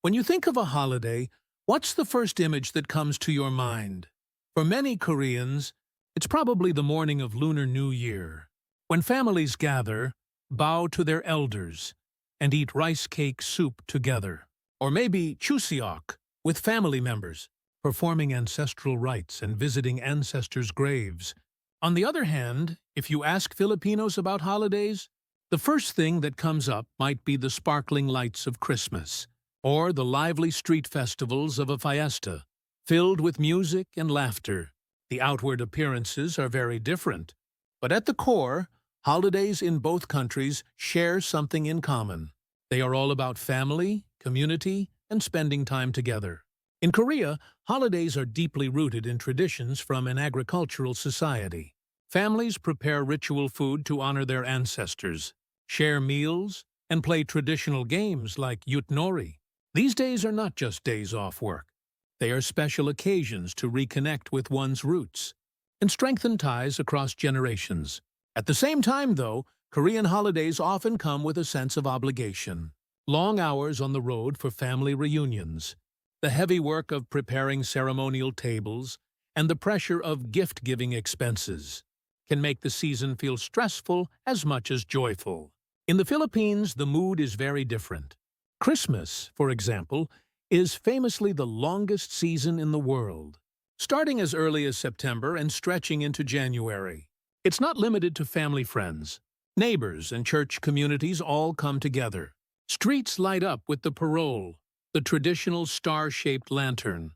When you think of a holiday, what's the first image that comes to your mind? For many Koreans, it's probably the morning of Lunar New Year, when families gather, bow to their elders, and eat rice cake soup together. Or maybe Chuseok, with family members, performing ancestral rites and visiting ancestors' graves. On the other hand, if you ask Filipinos about holidays, the first thing that comes up might be the sparkling lights of Christmas, or the lively street festivals of a fiesta, filled with music and laughter. The outward appearances are very different, but at the core, holidays in both countries share something in common. They are all about family, community, and spending time together. In Korea, holidays are deeply rooted in traditions from an agricultural society. Families prepare ritual food to honor their ancestors, share meals, and play traditional games like yutnori. These days are not just days off work. They are special occasions to reconnect with one's roots and strengthen ties across generations. At the same time, though, Korean holidays often come with a sense of obligation. Long hours on the road for family reunions, the heavy work of preparing ceremonial tables, and the pressure of gift-giving expenses can make the season feel stressful as much as joyful. In the Philippines, the mood is very different. Christmas, for example, is famously the longest season in the world, starting as early as September and stretching into January. It's not limited to family friends. Neighbors and church communities all come together. Streets light up with the Parol, the traditional star-shaped lantern.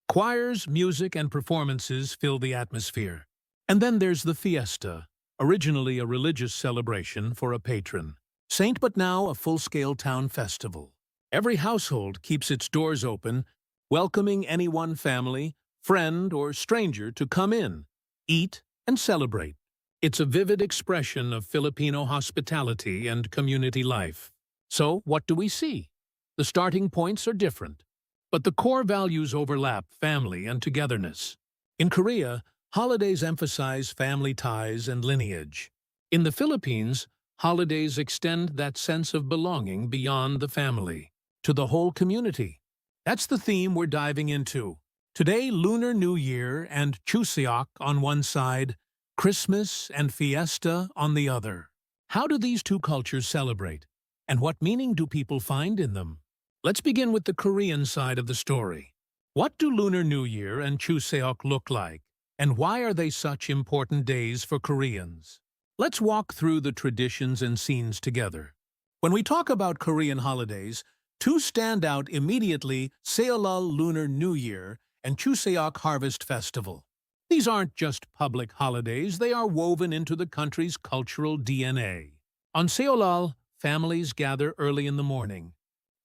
Choirs, music, and performances fill the atmosphere. And then there's the Fiesta, originally a religious celebration for a patron saint, but now a full-scale town festival. Every household keeps its doors open, welcoming any one family, friend, or stranger to come in, eat, and celebrate. It's a vivid expression of Filipino hospitality and community life. So, what do we see? The starting points are different, but the core values overlap: family and togetherness. In Korea, holidays emphasize family ties and lineage. In the Philippines, holidays extend that sense of belonging beyond the family to the whole community. That's the theme we're diving into. Today, Lunar New Year and Chuseok on one side, Christmas and Fiesta on the other. How do these two cultures celebrate? And what meaning do people find in them? Let's begin with the Korean side of the story. What do Lunar New Year and Chuseok look like? And why are they such important days for Koreans? Let's walk through the traditions and scenes together. When we talk about Korean holidays, two stand out immediately: Seollal Lunar New Year and Chuseok Harvest Festival. These aren't just public holidays, they are woven into the country's cultural DNA. On Seollal, families gather early in the morning.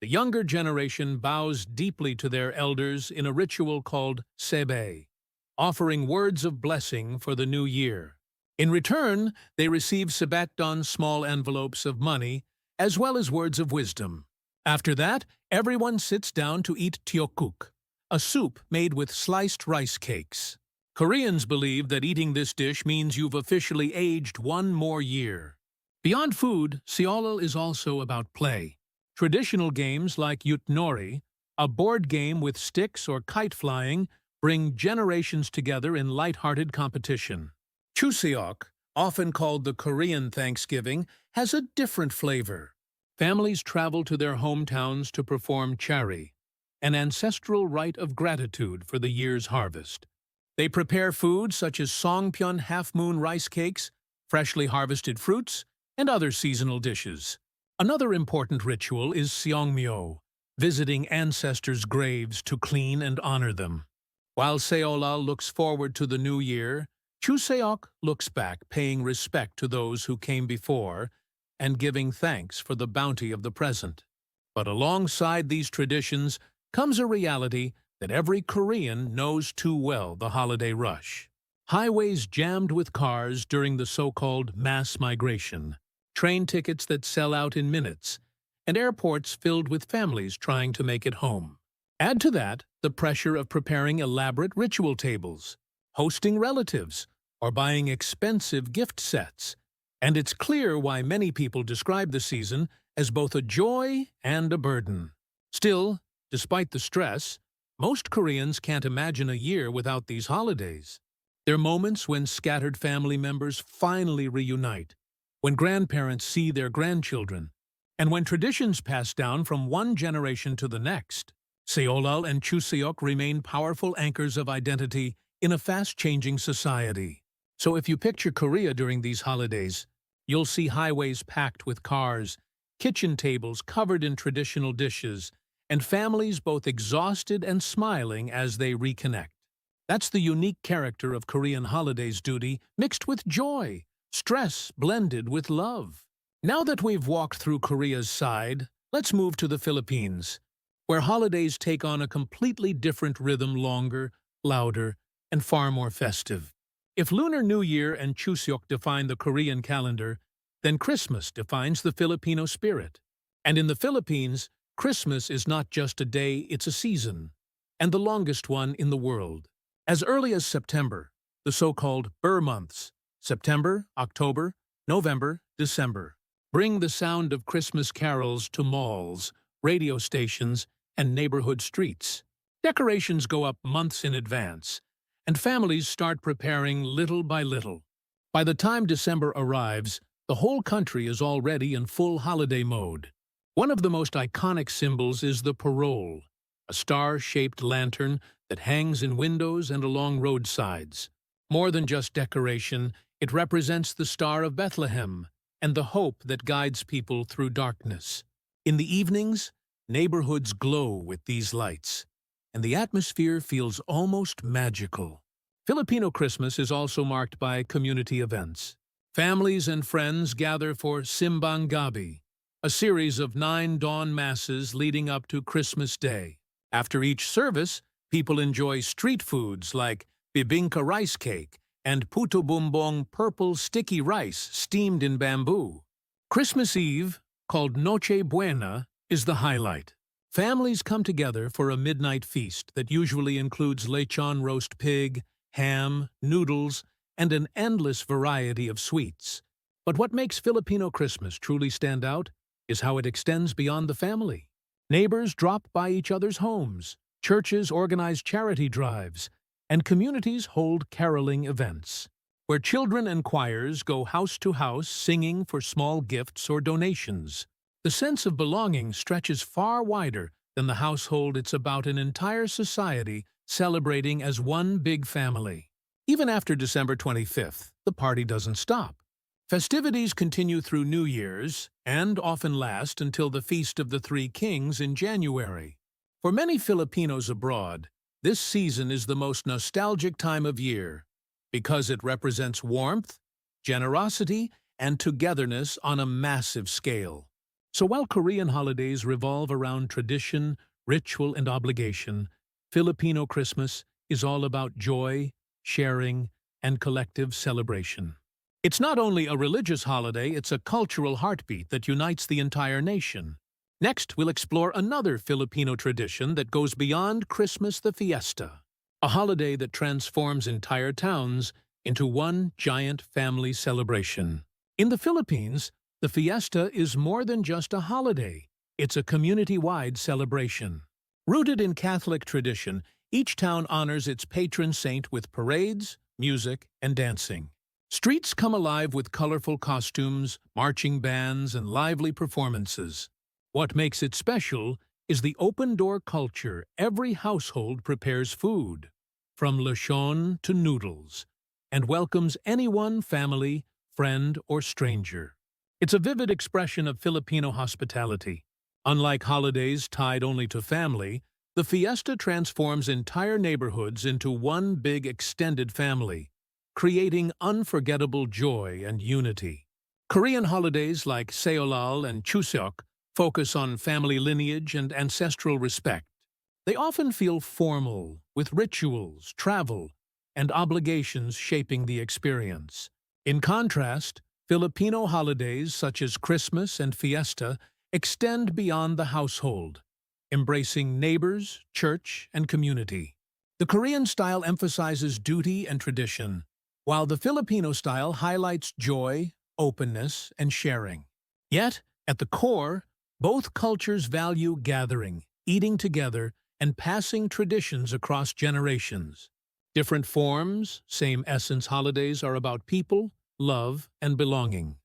The younger generation bows deeply to their elders in a ritual called sebe, offering words of blessing for the new year. In return, they receive sebakdon, small envelopes of money, as well as words of wisdom. After that, everyone sits down to eat tteokguk, a soup made with sliced rice cakes. Koreans believe that eating this dish means you've officially aged one more year. Beyond food, Seollal is also about play. Traditional games like yutnori, a board game with sticks or kite flying, bring generations together in light-hearted competition. Chuseok, often called the Korean Thanksgiving, has a different flavor. Families travel to their hometowns to perform chari, an ancestral rite of gratitude for the year's harvest. They prepare food such as songpyeon half-moon rice cakes, freshly harvested fruits, and other seasonal dishes. Another important ritual is seongmyo, visiting ancestors' graves to clean and honor them. While Seollal looks forward to the new year, Chuseok looks back, paying respect to those who came before and giving thanks for the bounty of the present. But alongside these traditions comes a reality that every Korean knows too well: the holiday rush. Highways jammed with cars during the so-called mass migration, train tickets that sell out in minutes, and airports filled with families trying to make it home. Add to that the pressure of preparing elaborate ritual tables, hosting relatives, or buying expensive gift sets, and it's clear why many people describe the season as both a joy and a burden. Still, Despite the stress, most Koreans can't imagine a year without these holidays. They're moments when scattered family members finally reunite, when grandparents see their grandchildren, and when traditions pass down from one generation to the next. Seollal and Chuseok remain powerful anchors of identity in a fast-changing society. So if you picture Korea during these holidays, you'll see highways packed with cars, kitchen tables covered in traditional dishes, and families both exhausted and smiling as they reconnect. That's the unique character of Korean holidays, duty, mixed with joy, stress blended with love. Now that we've walked through Korea's side, let's move to the Philippines, where holidays take on a completely different rhythm, longer, louder, and far more festive. If Lunar New Year and Chuseok define the Korean calendar, then Christmas defines the Filipino spirit. And in the Philippines, Christmas is not just a day, it's a season, and the longest one in the world. As early as September, the so-called Burr months, September, October, November, December, bring the sound of Christmas carols to malls, radio stations, and neighborhood streets. Decorations go up months in advance, and families start preparing little by little. By the time December arrives, the whole country is already in full holiday mode. One of the most iconic symbols is the Parol, a star-shaped lantern that hangs in windows and along roadsides. More than just decoration, it represents the Star of Bethlehem and the hope that guides people through darkness. In the evenings, neighborhoods glow with these lights, and the atmosphere feels almost magical. Filipino Christmas is also marked by community events. Families and friends gather for Simbang Gabi, a series of 9 dawn masses leading up to Christmas Day. After each service, people enjoy street foods like bibingka rice cake and puto bumbong, purple sticky rice steamed in bamboo. Christmas Eve, called Noche Buena, is the highlight. Families come together for a midnight feast that usually includes lechon roast pig, ham, noodles, and an endless variety of sweets. But what makes Filipino Christmas truly stand out is how it extends beyond the family. Neighbors drop by each other's homes, churches organize charity drives, and communities hold caroling events, where children and choirs go house to house singing for small gifts or donations. The sense of belonging stretches far wider than the household. It's about an entire society celebrating as one big family. Even after December 25th, the party doesn't stop. Festivities continue through New Year's and often last until the Feast of the Three Kings in January. For many Filipinos abroad, this season is the most nostalgic time of year because it represents warmth, generosity, and togetherness on a massive scale. So while Korean holidays revolve around tradition, ritual, and obligation, Filipino Christmas is all about joy, sharing, and collective celebration. It's not only a religious holiday, it's a cultural heartbeat that unites the entire nation. Next, we'll explore another Filipino tradition that goes beyond Christmas, the Fiesta, a holiday that transforms entire towns into one giant family celebration. In the Philippines, the Fiesta is more than just a holiday. It's a community-wide celebration. Rooted in Catholic tradition, each town honors its patron saint with parades, music, and dancing. Streets come alive with colorful costumes, marching bands, and lively performances. What makes it special is the open-door culture. Every household prepares food, from lechon to noodles, and welcomes anyone, family, friend, or stranger. It's a vivid expression of Filipino hospitality. Unlike holidays tied only to family, the Fiesta transforms entire neighborhoods into one big extended family, creating unforgettable joy and unity. Korean holidays like Seollal and Chuseok focus on family lineage and ancestral respect. They often feel formal, with rituals, travel, and obligations shaping the experience. In contrast, Filipino holidays such as Christmas and Fiesta extend beyond the household, embracing neighbors, church, and community. The Korean style emphasizes duty and tradition, while the Filipino style highlights joy, openness, and sharing. Yet, at the core, both cultures value gathering, eating together, and passing traditions across generations. Different forms, same essence holidays are about people, love, and belonging.